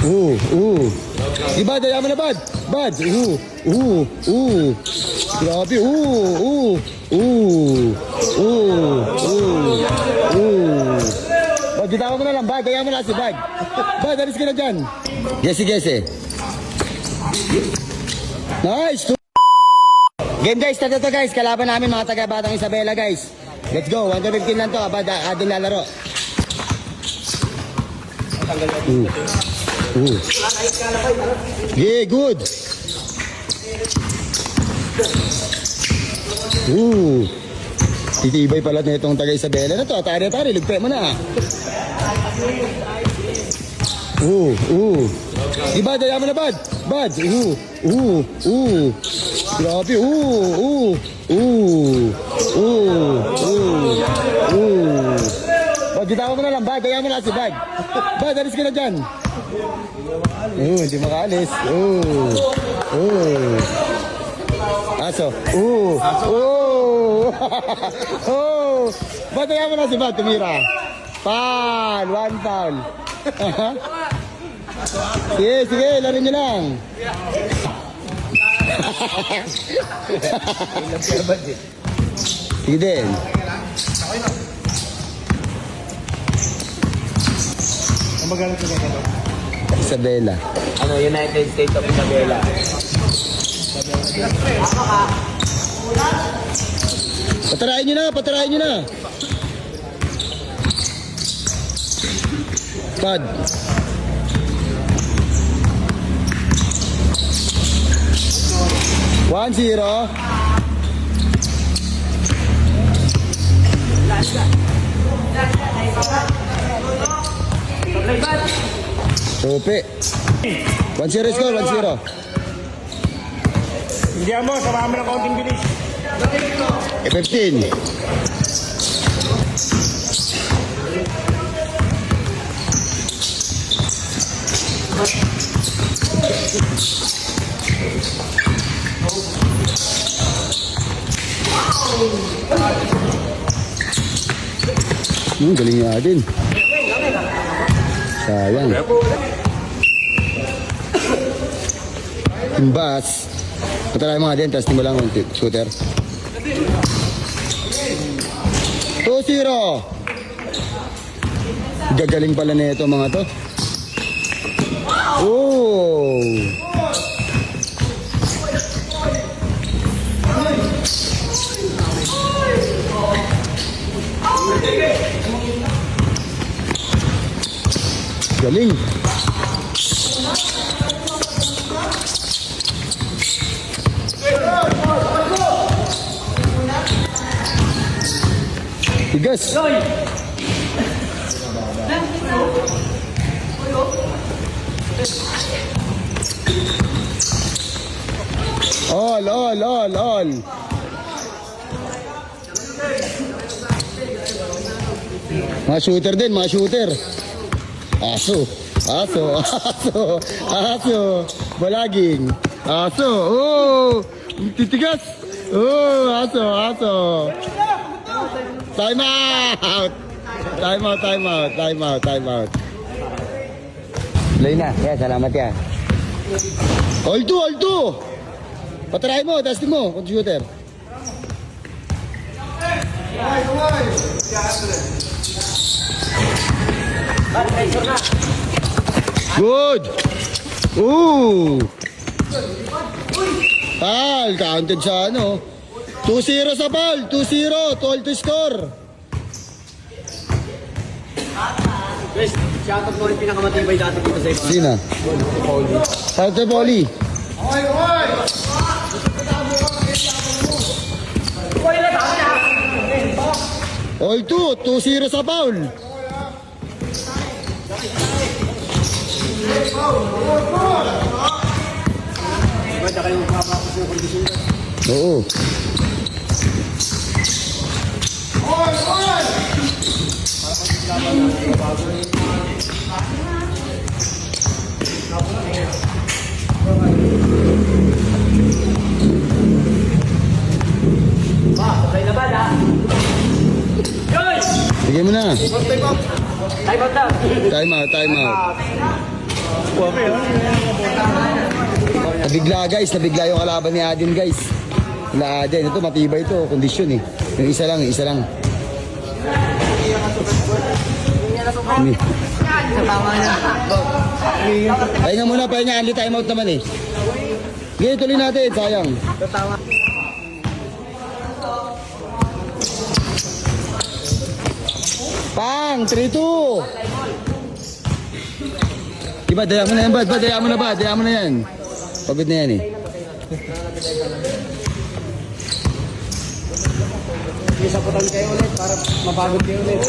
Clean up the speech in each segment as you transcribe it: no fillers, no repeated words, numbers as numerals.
Iba, daya mo na, bad. Bad. Grabe. Bad, bitawan mo na lang, bad. Daya mo na si bad. Bad, alis ka na dyan. Gese. Nice. Game guys, tato guys. Kalaban namin mga taga-Batang Isabela guys. Let's go. 1-15 lang to. Bad, adin lalaro. Yeah, good. Titibay pala na itong taga Isabela na to. Tari, lugpe mo na. Iba, daya mo na, bad. Bad. Grabe. Bad, bitawan mo na lang, bad. Daya mo na si bad. Bad, alis ka na dyan. Hindi makaalis. Aso. Bad, daya mo na si bad. Tumira. Foul. 1 foul. Sige, laro nyo lang. Sige din. Isabela. Ano, United States of Isabela. Patarayin nyo na. Bad. One, 0. Sope. 1-0 score, 1-0. Hindi mo, sama mo ng kaunting bilis. 15. Galing niya din. Sayang. Timbas. Patala mga din, testing mo lang ang shooter. 2-0. Gagaling pala na ito mga to. Galing. Tigas. All. Mga shooter din, mga shooter. Aso. Balaging. Aso. Titigas. Aso. Time out. Play na. Yeah, salamat ya. All two. Patry mo, testing mo, computer. Good. Foul, counted sa ano. 2-0 sa foul, 2-0, 12 to score. Guys, shoutout mo rin pinakamatibay dati dito sa iba. Sina? Shoutout Polly. All 2-0 sa foul. Oo. Sige mo na. Time out. Time out. Nabigla guys, nabigla yung kalaban ni Adin guys. Na Adin, ito matibay ito, kondisyon eh. Yung isa lang, isa lang. Pahinga muna, pahinga. Only time out naman eh. Sige, tuloy natin. Sayang. Pang! 3-2! Diba, daya mo na yan, bad? Daya mo na ba? Daya mo na yan. Pagod na yan eh. Isa putan kayo ulit para mapagod kayo ulit.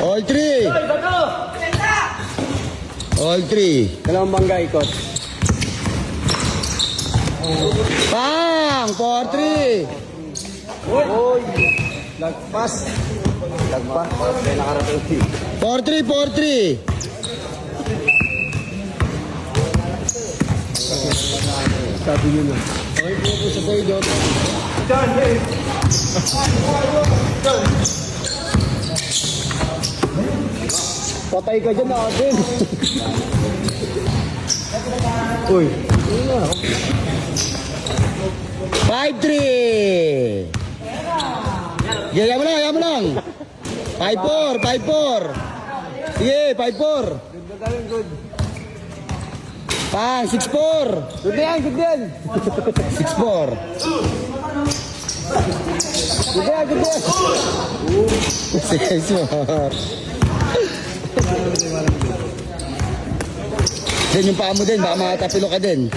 All 3! All 3. Dalawang bangga ikot. Pang! 4-3! Uy! Lagpas. Lagpas. Kaya nakarating. 4-3, 4-3. Sabi yun na. Okay po sa kayo doon. Patay ka dyan na atin. Uy. 5-3! Gaya mo lang, gaya mo lang. 5-4, 5-4. Sige, 5-4. Good. Pang, 6-4. Good na yan, good na yan. 6-4. Good na yan, good na yan. 6-4. Din yung paa mo din, baka makatapilo ka din.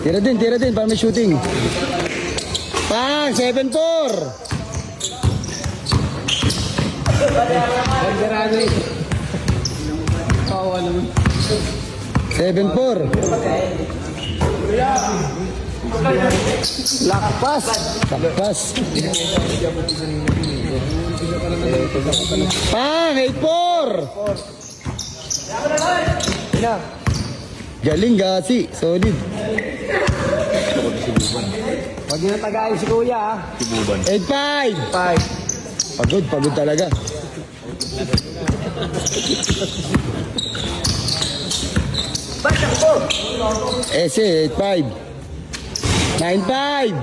Tira din, para may shooting. Pang, 7-4. Gandarado eh. Kawa naman. 7-4. Lakpas. Takpas. Pang, 8-4. Ina. Galing gasi, solid. Pag natagayin si Kuya ah. 8-5. 5. Pagod talaga. Ese, 8-5. 9-5.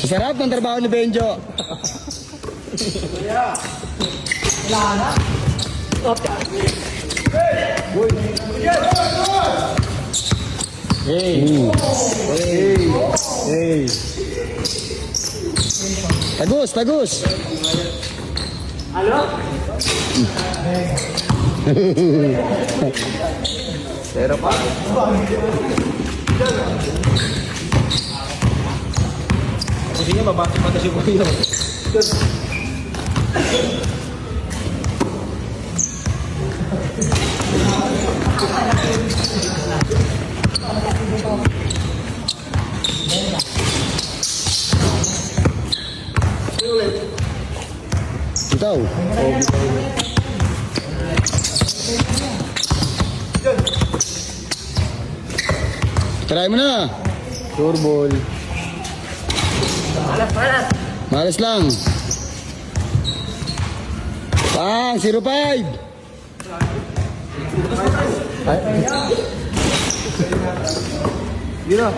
Masarap ng trabaho ni Benjo. Tagus. Pero pa. Kasi niya mabasa pa si Kuya. Ikaw. Try mo na. Turbol. Malas lang. Pang, 0-5. Dito.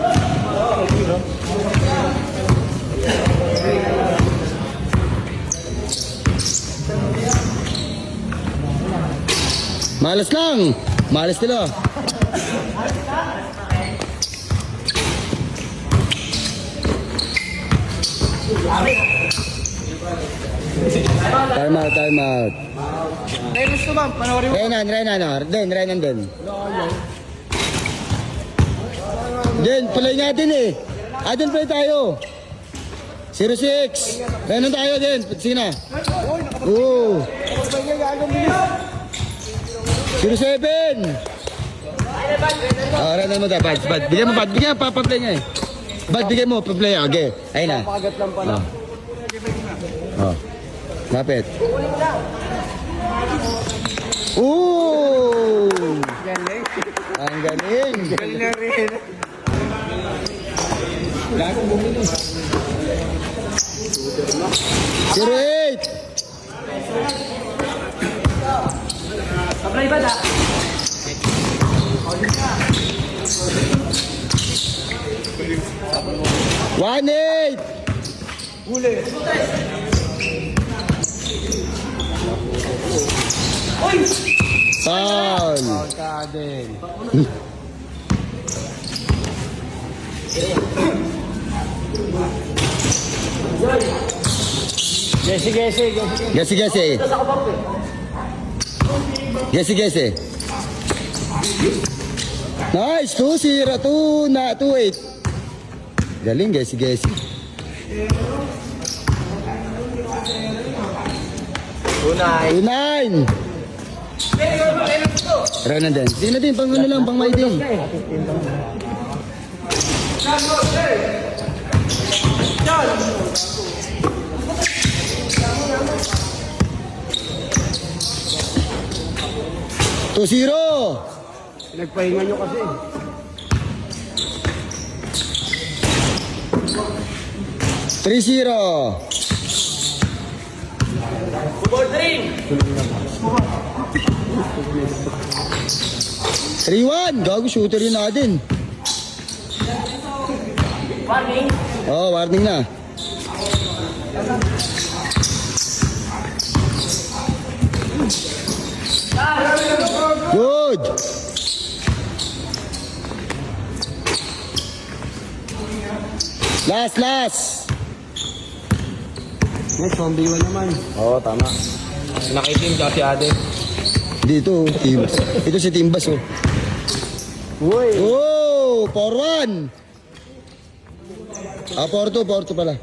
Malas lang. Malas nila. Time out. Reynolds to ma'am, panoorin mo. Renan din. Din, play natin eh. Adin play tayo. 06. Renan tayo din. Sina? Oo. 07. Renan mo dapat. Bigyan mo, bigyan mo, papaplay nga eh. Bigyan mo, paplay. Okay. Ayun na. Pagat lang pala. Lapit. Ooh! Galing. Ang galing. Galing na rin. Gagong bumili. 08. Apply ba na? 18. Huli. Foul. Ka din. Gesi. Gesi, gesi. Gesi, gesi. Nice. 2-0. 2-8. Galing, gesi, gesi. Tunay. 2-9. Ronan din. Di na din, pang ano lang, pang may din. Two zero. Pinagpahinga nyo kasi. Three zero. 3-1. Gago, shooter yun natin. Warning. Oh, warning na. Good. Last. Next, 1v1 naman. Oo, tama. Nakitim ka si Ade. Dito, team. Ito si Timbas, oh. Uy. Oh, 4-1. Ah, 4-2 pala.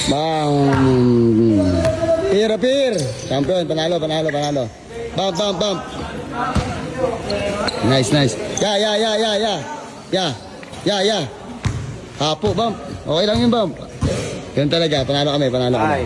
Bang. Apir. Champion, panalo. Bump. Nice. Ya. Hapo, bump. Okay lang yun, bump. Ganun talaga, panalo kami. Ay.